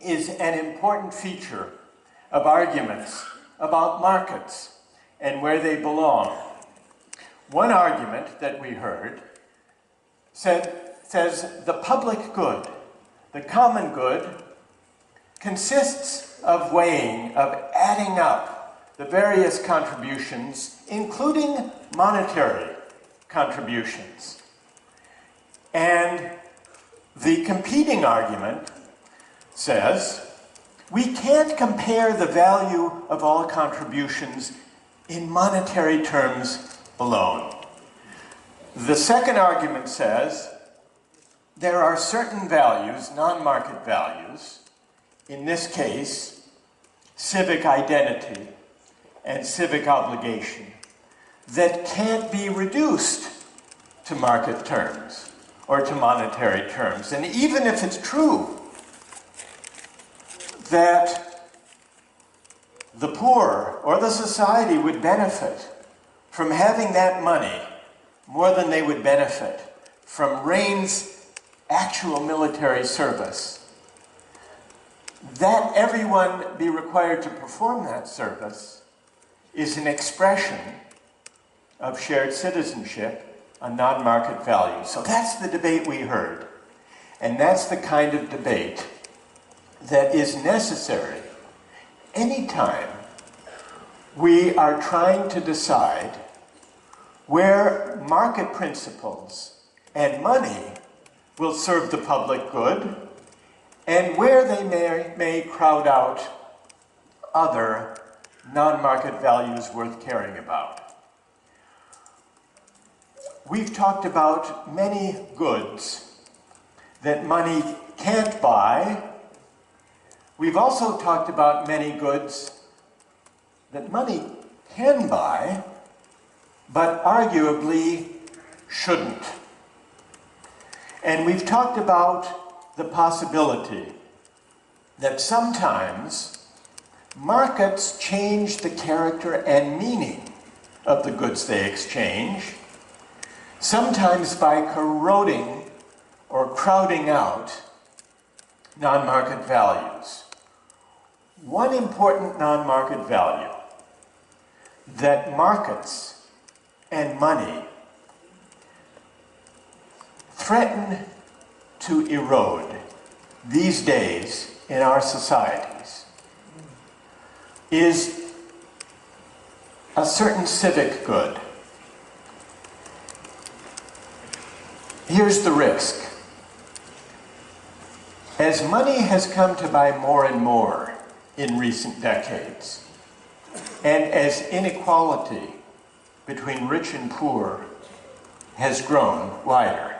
is an important feature of arguments about markets and where they belong. One argument that we heard says the public good, the common good, consists of weighing, of adding up the various contributions, including monetary contributions. And the competing argument says we can't compare the value of all contributions in monetary terms alone. The second argument says there are certain values, non-market values, in this case, civic identity and civic obligation, that can't be reduced to market terms or to monetary terms. And even if it's true that the poor or the society would benefit from having that money more than they would benefit from Rain's actual military service, that everyone be required to perform that service is an expression of shared citizenship, a non-market value. So that's the debate we heard. And that's the kind of debate that is necessary anytime we are trying to decide where market principles and money will serve the public good and where they may crowd out other non-market values worth caring about. We've talked about many goods that money can't buy. We've also talked about many goods that money can buy, but arguably shouldn't. And we've talked about the possibility that sometimes markets change the character and meaning of the goods they exchange, sometimes by corroding or crowding out non-market values. One important non-market value that markets and money threaten to erode these days in our societies is a certain civic good. Here's the risk. As money has come to buy more and more in recent decades, and as inequality between rich and poor has grown wider,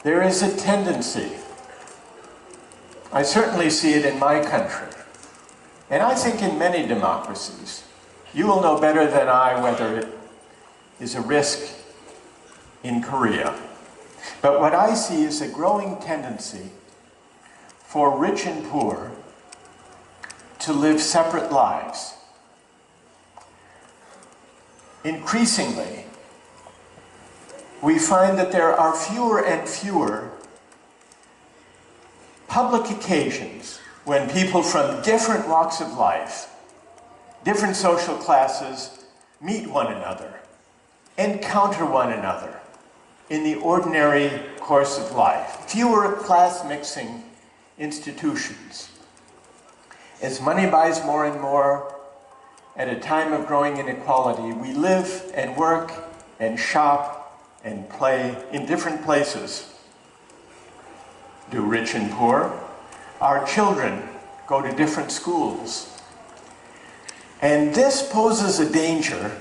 there is a tendency, I certainly see it in my country, and I think in many democracies. You will know better than I whether it is a risk in Korea. But what I see is a growing tendency for rich and poor to live separate lives. Increasingly, we find that there are fewer and fewer public occasions when people from different walks of life, different social classes, meet one another, encounter one another in the ordinary course of life. Fewer class-mixing institutions. As money buys more and more, at a time of growing inequality, we live and work and shop and play in different places. Do rich and poor. Our children go to different schools. And this poses a danger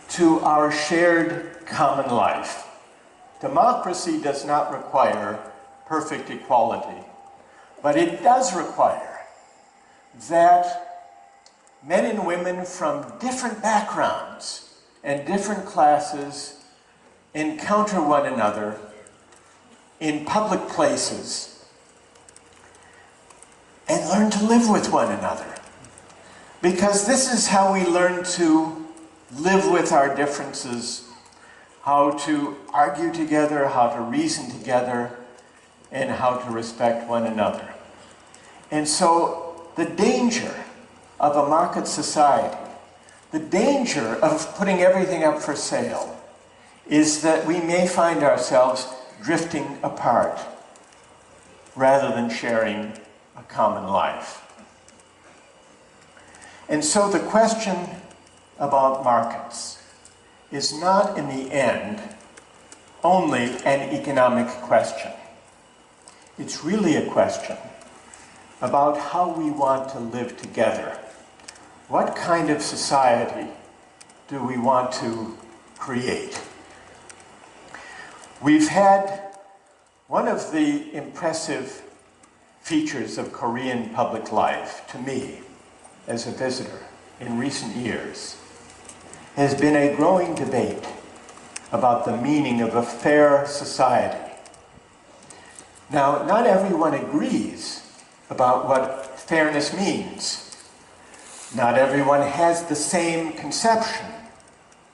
to our shared common life. Democracy does not require perfect equality, but it does require that men and women from different backgrounds and different classes encounter one another in public places and learn to live with one another. Because this is how we learn to live with our differences, how to argue together, how to reason together, and how to respect one another. And so the danger of a market society, the danger of putting everything up for sale, is that we may find ourselves drifting apart rather than sharing a common life. And so the question about markets is not, in the end, only an economic question. It's really a question about how we want to live together. What kind of society do we want to create? We've had one of the impressive features of Korean public life, to me, as a visitor in recent years, has been a growing debate about the meaning of a fair society. Now, not everyone agrees about what fairness means. Not everyone has the same conception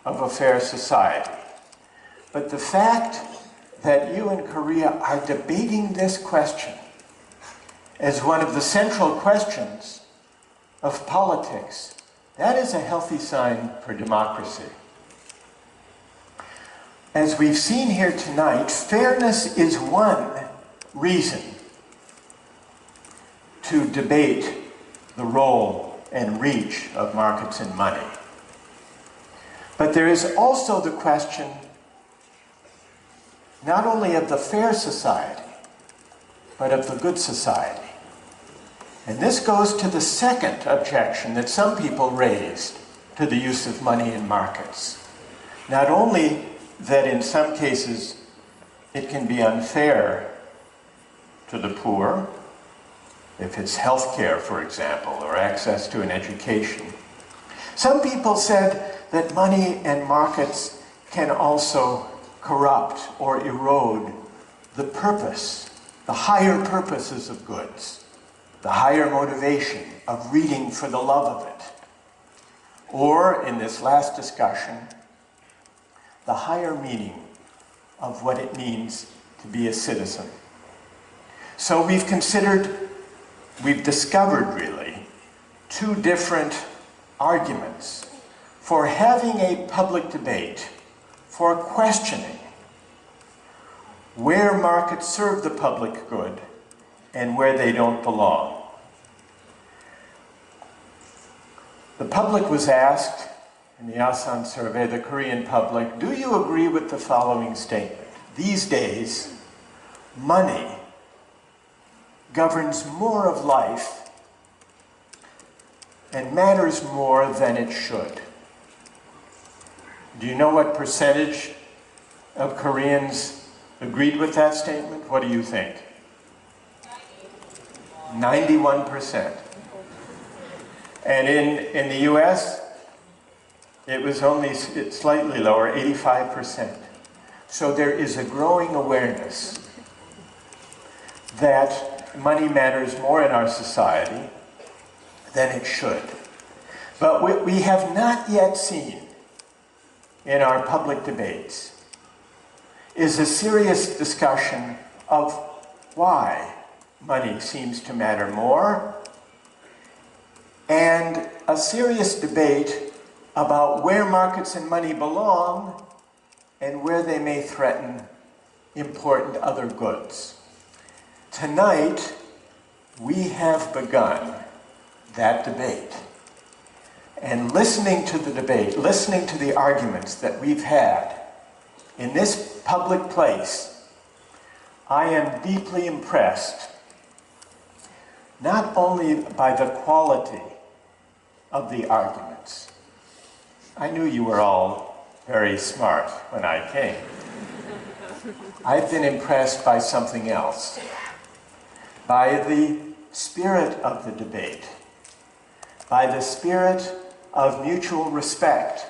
of a fair society. But the fact that you in Korea are debating this question as one of the central questions of politics, that is a healthy sign for democracy. As we've seen here tonight, fairness is one reason to debate the role and reach of markets and money. But there is also the question not only of the fair society, but of the good society. And this goes to the second objection that some people raised to the use of money in markets. Not only that in some cases it can be unfair to the poor, if it's health care, for example, or access to an education. Some people said that money and markets can also corrupt or erode the purpose, the higher purposes of goods, the higher motivation of reading for the love of it. Or, in this last discussion, the higher meaning of what it means to be a citizen. So we've discovered really two different arguments for having a public debate, for questioning where markets serve the public good and where they don't belong. The public was asked in the Asan survey, the Korean public, do you agree with the following statement? These days, money governs more of life and matters more than it should. Do you know what percentage of Koreans agreed with that statement? What do you think? 91%. And in the US, it was only slightly lower, 85%. So there is a growing awareness that money matters more in our society than it should. But what we have not yet seen in our public debates is a serious discussion of why money seems to matter more, and a serious debate about where markets and money belong and where they may threaten important other goods. Tonight, we have begun that debate. And listening to the debate, listening to the arguments that we've had in this public place, I am deeply impressed, not only by the quality of the arguments. I knew you were all very smart when I came. I've been impressed by something else, by the spirit of the debate, by the spirit of mutual respect,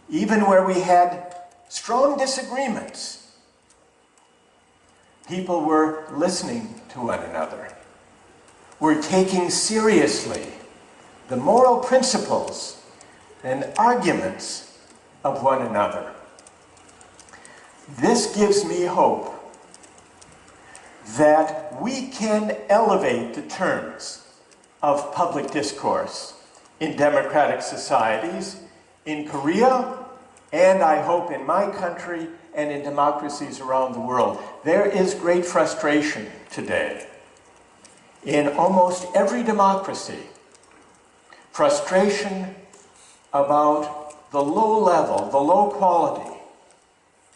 even where we had strong disagreements. People were listening to one another, were taking seriously the moral principles and arguments of one another. This gives me hope that we can elevate the terms of public discourse in democratic societies, in Korea, and I hope in my country and in democracies around the world. There is great frustration today in almost every democracy. Frustration about the low level, the low quality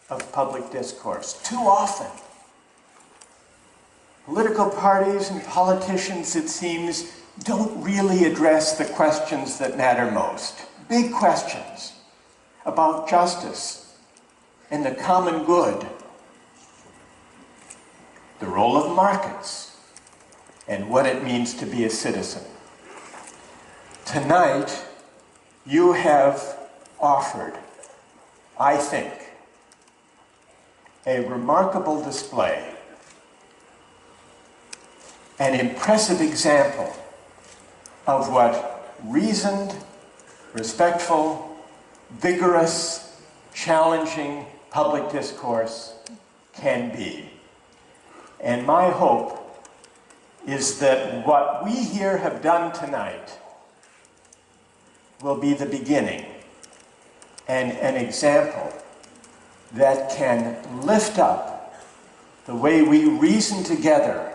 of public discourse. Too often, political parties and politicians, it seems, don't really address the questions that matter most. Big questions about justice and the common good, the role of markets, and what it means to be a citizen. Tonight, you have offered, I think, a remarkable display, an impressive example of what reasoned, respectful, vigorous, challenging public discourse can be. And my hope is that what we here have done tonight will be the beginning and an example that can lift up the way we reason together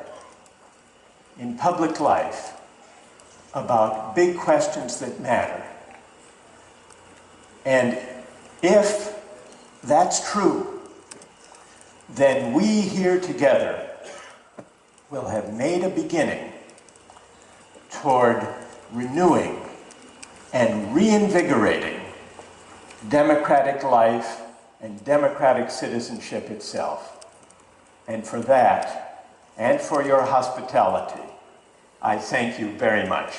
in public life about big questions that matter. And if that's true, then we here together will have made a beginning toward renewing and reinvigorating democratic life and democratic citizenship itself. And for that, and for your hospitality, I thank you very much.